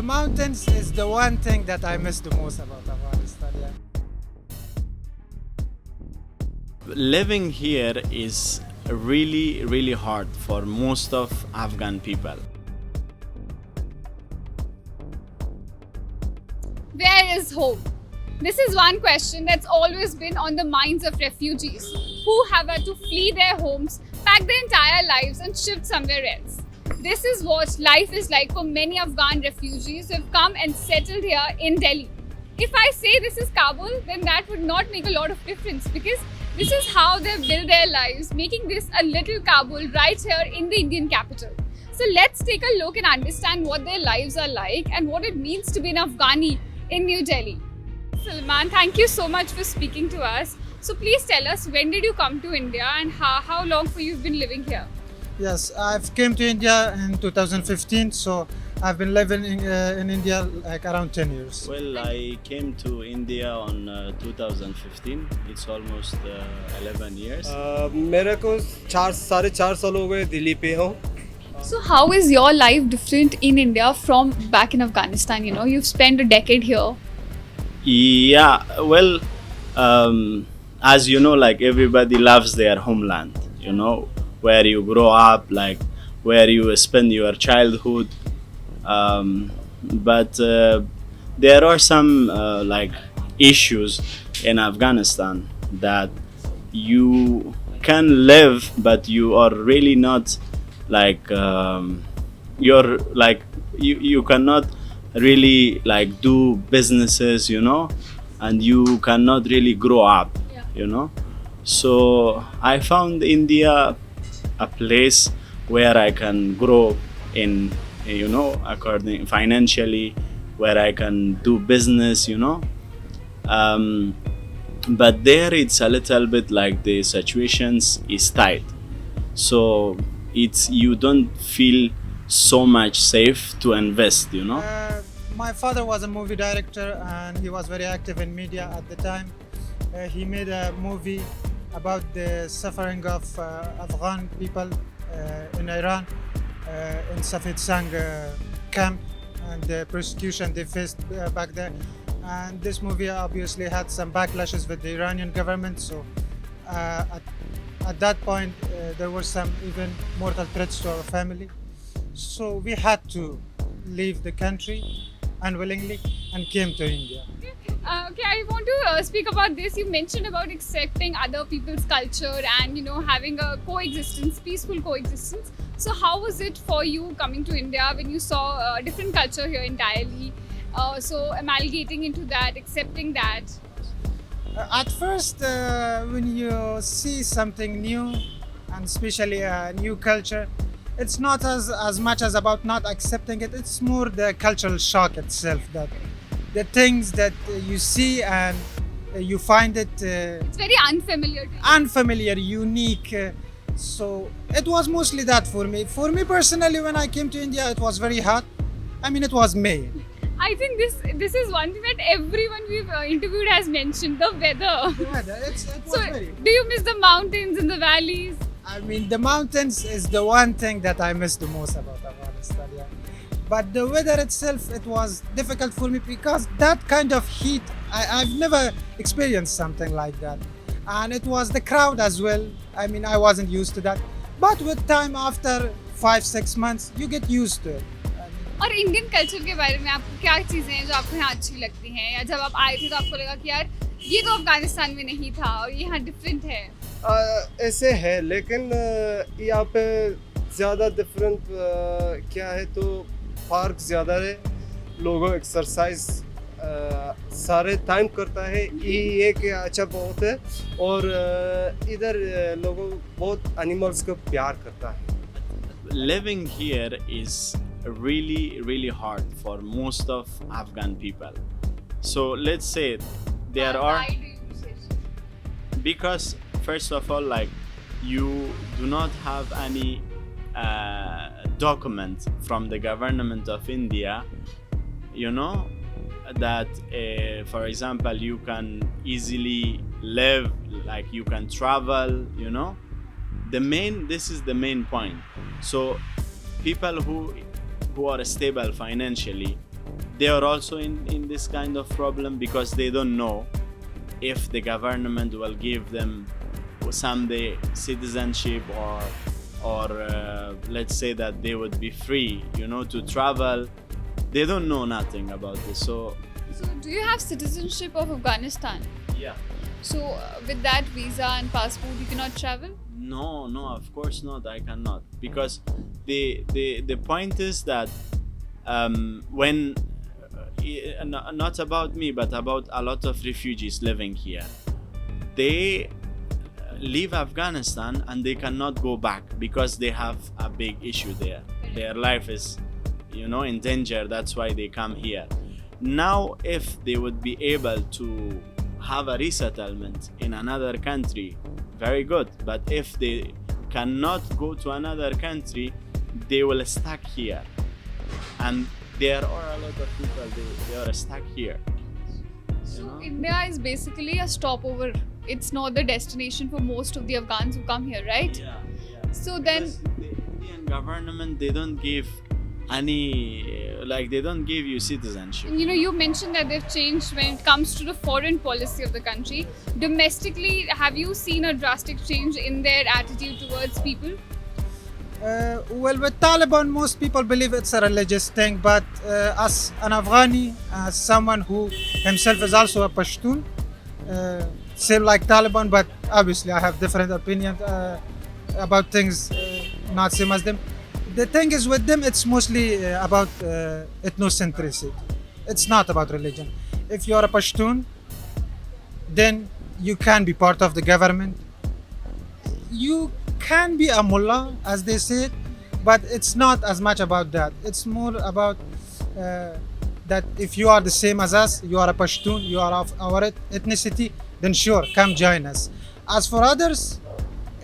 the mountains is the one thing that I miss the most about Afghanistan. Yeah. Living here is really, really hard for most of Afghan people. Where is home? This is one question that's always been on the minds of refugees who have had to flee their homes, pack their entire lives and shift somewhere else. This is what life is like for many Afghan refugees who have come and settled here in Delhi. If I say this is Kabul, then that would not make a lot of difference because this is how they've built their lives, making this a little Kabul right here in the Indian capital. So let's take a look and understand what their lives are like and what it means to be an Afghani in New Delhi. Salman, thank you so much for speaking to us. So please tell us, when did you come to India and how long for you've been living here? Yes, I've came to India in 2015, so I've been living in India like around 10 years. Well, I came to India on 2015. It's almost 11 years. मेरे को 4.5 साल हो गए दिल्ली पे हूँ. So how is your life different in India from back in Afghanistan? You know, you've spent a decade here. Yeah, well, as you know, like everybody loves their homeland, you know, where you grow up, like where you spend your childhood. But there are some like issues in Afghanistan that you can live, but you are really not like you're like you cannot really like do businesses, you know, and you cannot really grow up, you know. So I found India a place where I can grow in, you know, according financially, where I can do business, you know. But there it's a little bit like the situations is tight, so it's you don't feel so much safe to invest, you know. My father was a movie director and he was very active in media at the time. He made a movie about the suffering of Afghan people in Iran, in Safed Sang camp, and the persecution they faced back there. And this movie obviously had some backlashes with the Iranian government. So at that point, there were some even mortal threats to our family. So we had to leave the country unwillingly and came to India. Okay, I want to speak about this. You mentioned about accepting other people's culture and, you know, having a coexistence, peaceful coexistence. So how was it for you coming to India when you saw a different culture here entirely? So amalgamating into that, accepting that. At first, when you see something new, and especially a new culture, it's not as much as about not accepting it. It's more the cultural shock itself, that the things that you see and you find it It's very unfamiliar to you. unfamiliar, unique. So it was mostly that for me. For me personally, when I came to India, it was very hot. I mean, it was May. I think this is one thing that everyone we've interviewed has mentioned, the weather. The weather, it was So very. do you miss the mountains and the valleys? I mean, the mountains is the one thing that I miss the most about Afghanistan. Yeah. But the weather itself, it was difficult for me because that kind of heat, I've never experienced something like that. And it was the crowd as well. I mean, I wasn't used to that. But with time, after 5-6 months, you get used to it. और Indian culture के बारे में आपको क्या चीज़ें हैं जो आपको यहाँ अच्छी लगती हैं, या जब आप आए थे तो आपको लगा कि यार ये तो अफगानिस्तान में नहीं था और ये यहाँ डिफरेंट है? ऐसे है, लेकिन यहाँ पे ज़्यादा डिफरेंट क्या है तो पार्क ज़्यादा है, लोगों एक्सरसाइज सारे टाइम करता है, ये एक अच्छा बहुत है. और इधर लोगों बहुत एनिमल्स को प्यार करता है. Living here is really hard for most of Afghan people. So let's say there are, Why do you say so? because first of all, like you do not have any document from the government of India, you know, that for example you can easily live, like you can travel, you know. This is the main point. So people who are stable financially, they are also in this kind of problem because they don't know if the government will give them someday citizenship or let's say that they would be free, to travel. They don't know nothing about this. So do you have citizenship of Afghanistan? yeah. So with that visa and passport, you cannot travel? No, of course not. I cannot, because the point is that when not about me, but about a lot of refugees living here, they leave Afghanistan and they cannot go back because they have a big issue there. Their life is, in danger. That's why they come here. Now, if they would be able to have a resettlement in another country, very good. But if they cannot go to another country, they will stuck here. And there are a lot of people, they are stuck here. So India is basically a stopover. It's not the destination for most of the Afghans who come here, right? Yeah. So then Because the Indian government, they don't give they don't give you citizenship. you mentioned that they've changed when it comes to the foreign policy of the country. Domestically, have you seen a drastic change in their attitude towards people? Well, with Taliban, most people believe it's a religious thing, but as an Afghani, as someone who himself is also a Pashtun, same like Taliban, but obviously I have different opinions about things, not same as them. The thing is with them, it's mostly about ethnocentricity. It's not about religion. If you're a Pashtun, then you can be part of the government. You can be a mullah, as they say, but it's not as much about that. It's more about that if you are the same as us, you are a Pashtun, you are of our ethnicity, then sure, come join us. As for others,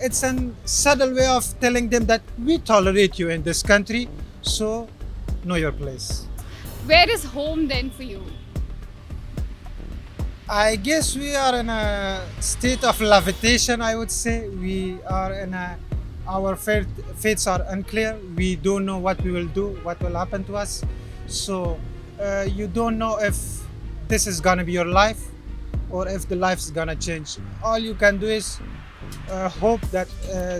it's a subtle way of telling them that we tolerate you in this country, so know your place. Where is home then for you? I guess we are in a state of levitation, I would say. We are in our fates are unclear. We don't know what we will do, what will happen to us. So you don't know if this is gonna be your life or if the life is gonna change. All you can do is hope that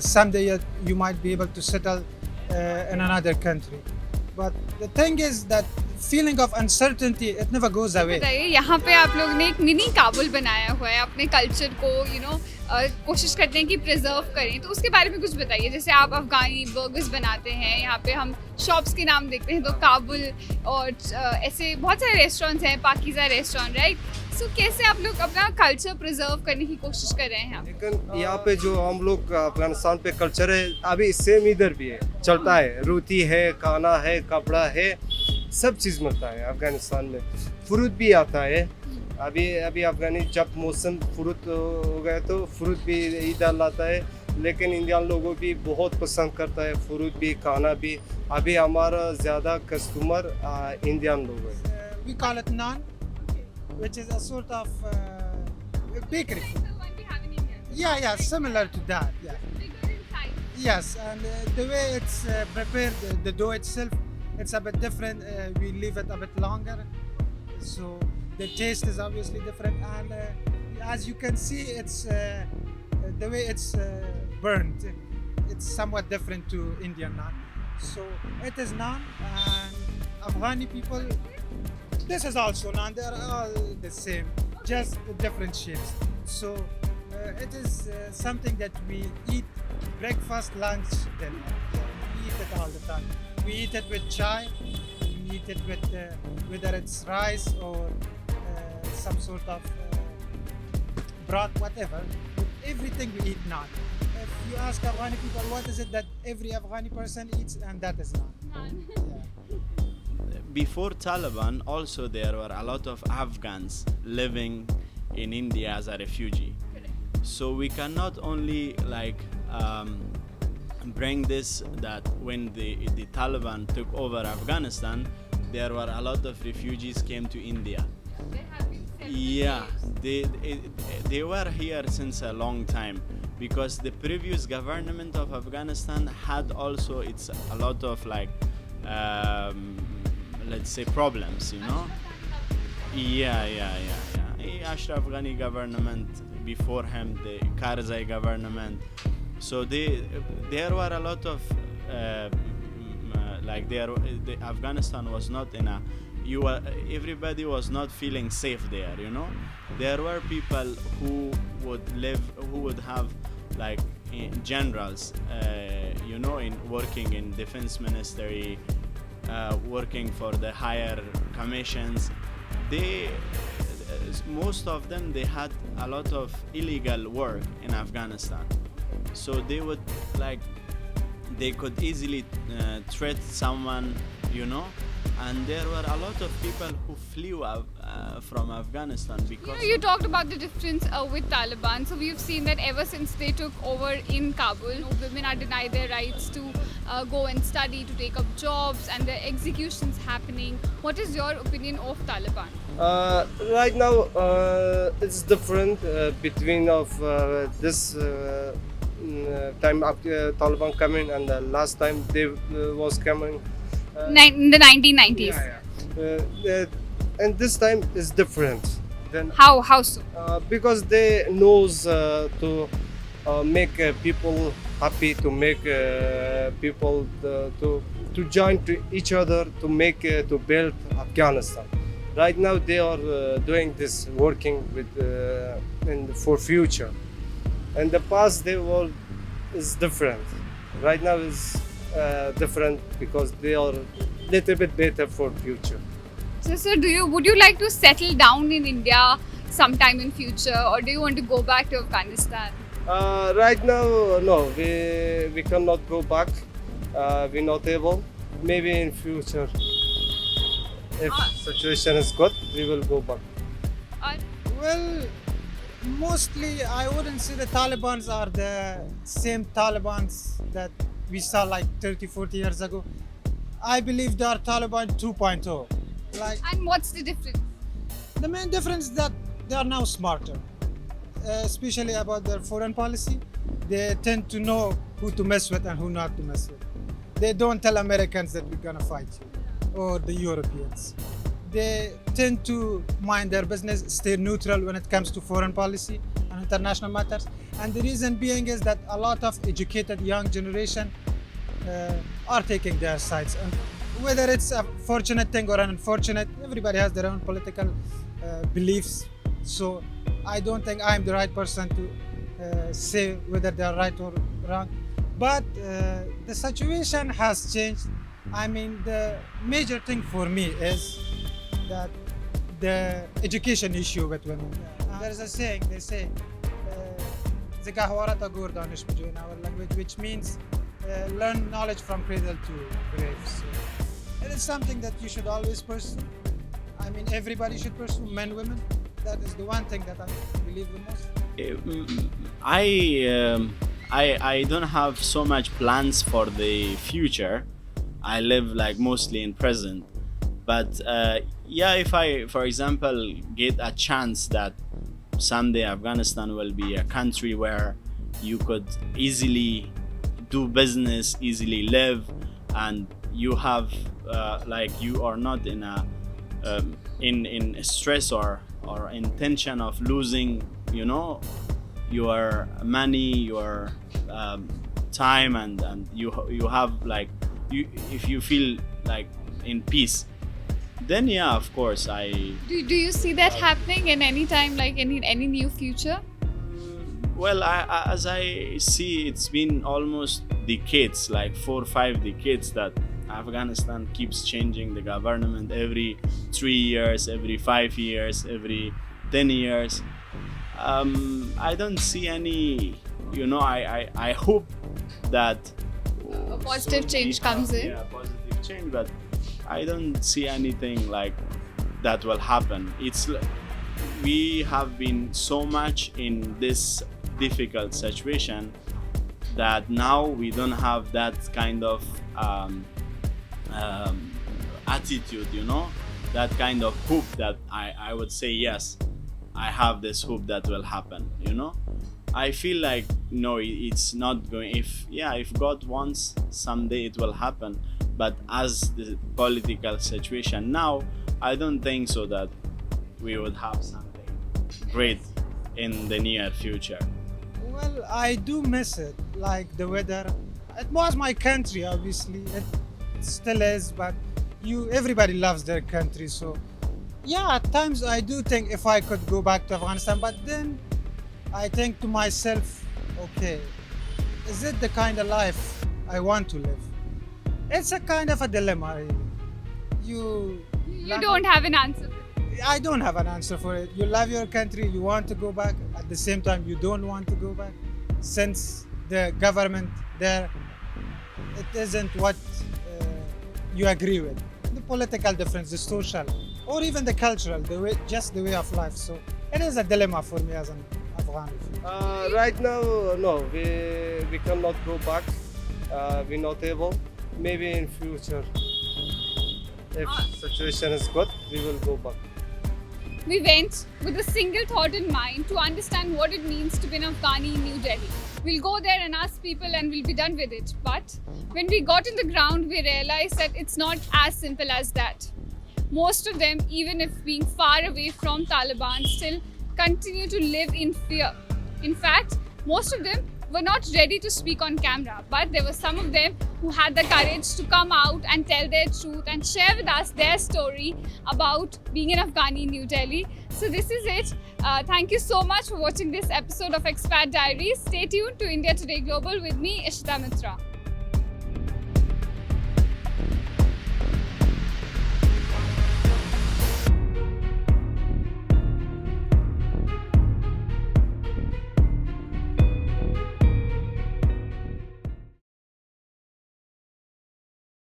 someday you might be able to settle in another country. But the thing is that feeling of uncertainty, it never goes away. बताइए, यहाँ पे आप लोग ने एक mini Kabul बनाया हुआ है अपने कल्चर को कोशिश करते हैं कि प्रिजर्व करें, तो उसके बारे में कुछ बताइए. जैसे आप अफगानी बर्गर्स बनाते हैं, यहाँ पे हम शॉप्स के नाम देखते हैं तो काबुल और ऐसे बहुत सारे रेस्टोरेंट्स हैं, पाकीज़ा रेस्टोरेंट, राइट? सो कैसे आप लोग अपना कल्चर प्रिजर्व करने की कोशिश कर रहे हैं यहाँ पे? लेकिन यहाँ पे जो हम लोग अफगानिस्तान पे कल्चर है, अभी सेम इधर भी है, चलता है. रोटी है, खाना है, कपड़ा है, सब चीज़ मिलता है अफगानिस्तान में. फ्रूट भी आता है. अभी अफगानी जब मौसम फ्रूट हो गया तो फ्रूट भी इधर लाता है. लेकिन इंडियन लोगों भी बहुत पसंद करता है फ्रूट भी, खाना भी. अभी हमारा ज़्यादा कस्टमर इंडियन लोग हैं. We call it naan, which is a sort of bakery. The one we have in India. Yeah, similar to that. Yeah. Bigger in size. Yes, and the way it's prepared, the dough itself, it's a bit different. We leave it a bit longer, so the taste is obviously different. And as you can see, it's the way it's burnt. It's somewhat different to Indian naan. So it is naan, and Afghani people. This is also naan. They are all the same, just different shapes. So it is something that we eat breakfast, lunch, dinner. We eat it all the time. We eat it with chai. We eat it with whether it's rice or some sort of broth, whatever. With everything we eat naan. If you ask Afghani people what is it that every Afghani person eats, and that is naan. Yeah. Before Taliban, also there were a lot of Afghans living in India as a refugee. So we cannot only bring this that when the Taliban took over Afghanistan, there were a lot of refugees came to India. There have been several Yeah, waves. they were here since a long time, because the previous government of Afghanistan had also a lot of let's say, problems, you know. Ashraf Ghani government, before him the Karzai government. So there were a lot of the Afghanistan was not in a everybody was not feeling safe there, you know. There were people who would have like generals, you know, in working in defense ministry, working for the higher commissions. Most of them, they had a lot of illegal work in Afghanistan, so they could easily threat someone, you know. And there were a lot of people who flew from Afghanistan because you talked about the difference with Taliban. So we've seen that ever since they took over in Kabul, women are denied their rights to go and study, to take up jobs, and the executions happening. What is your opinion of Taliban? Right now, it's different between of this time after Taliban coming and the last time they was coming. In the 1990s. And this time is different. Then How so? because they knows to make people happy, to make people to join to each other, to make to build Afghanistan. Right now they are doing this, working with for future. And the past they world is different. Right now is different because they are little bit better for future. So would you like to settle down in India sometime in future, or do you want to go back to Afghanistan? Right now, no, we cannot go back. We're not able. Maybe in future, if situation is good, we will go back. Well, mostly I wouldn't say the Talibans are the same Talibans that we saw like 30-40 years ago. I believe they are Taliban 2.0. And what's the difference? The main difference is that they are now smarter, especially about their foreign policy. They tend to know who to mess with and who not to mess with. They don't tell Americans that we're gonna fight you, or the Europeans. They tend to mind their business, stay neutral when it comes to foreign policy and international matters. And the reason being is that a lot of educated young generation are taking their sides. And whether it's a fortunate thing or an unfortunate, everybody has their own political beliefs. So I don't think I'm the right person to say whether they're right or wrong. But the situation has changed. I mean, the major thing for me is that the education issue with women. There's a saying, they say, "Zikahwarata gur danish bujo" in our language, which means learn knowledge from cradle to grave. So it is something that you should always pursue. I mean, everybody should pursue, men, women. That is the one thing that I believe the most. I don't have so much plans for the future. I live like mostly in present. But if I, for example, get a chance that someday Afghanistan will be a country where you could easily do business, easily live, and you have you are not in a in stress or intention of losing, you know, your money, your time, and you have like if you feel like in peace, then yeah, of course do you see that happening in any time, like any new future? Well, as I see, it's been almost decades, like 4 or 5 decades, that Afghanistan keeps changing the government every 3 years, every 5 years, every 10 years. I don't see any, you know, I hope that a positive change comes in. Yeah, positive change, but I don't see anything like that will happen. We have been so much in this difficult situation that now we don't have that kind of attitude, you know, that kind of hope that I would say, yes, I have this hope that will happen, you know. I feel like no, it's not going. If God wants, someday it will happen, But as the political situation now, I don't think so that we would have something great in the near future. Well, I do miss it, like the weather. It was my country, obviously. It still is, but everybody loves their country. So, yeah, at times I do think if I could go back to Afghanistan, but then I think to myself, okay, is it the kind of life I want to live? It's a kind of a dilemma, really. You don't have an answer. I don't have an answer for it. You love your country, you want to go back. At the same time, you don't want to go back. Since the government there, it isn't what you agree with. The political difference, the social, or even the cultural, just the way of life. So it is a dilemma for me as an Afghan. Right now, no, we cannot go back. We're not able. Maybe in future, if situation is good, we will go back. We went with a single thought in mind to understand what it means to be an Afghani in New Delhi. We'll go there and ask people and we'll be done with it. But when we got on the ground, we realized that it's not as simple as that. Most of them, even if being far away from Taliban, still continue to live in fear. In fact, most of them were not ready to speak on camera, but there were some of them who had the courage to come out and tell their truth and share with us their story about being an Afghani in New Delhi. So this is it. Thank you so much for watching this episode of Expat Diaries. Stay tuned to India Today Global with me, Ishita Mitra.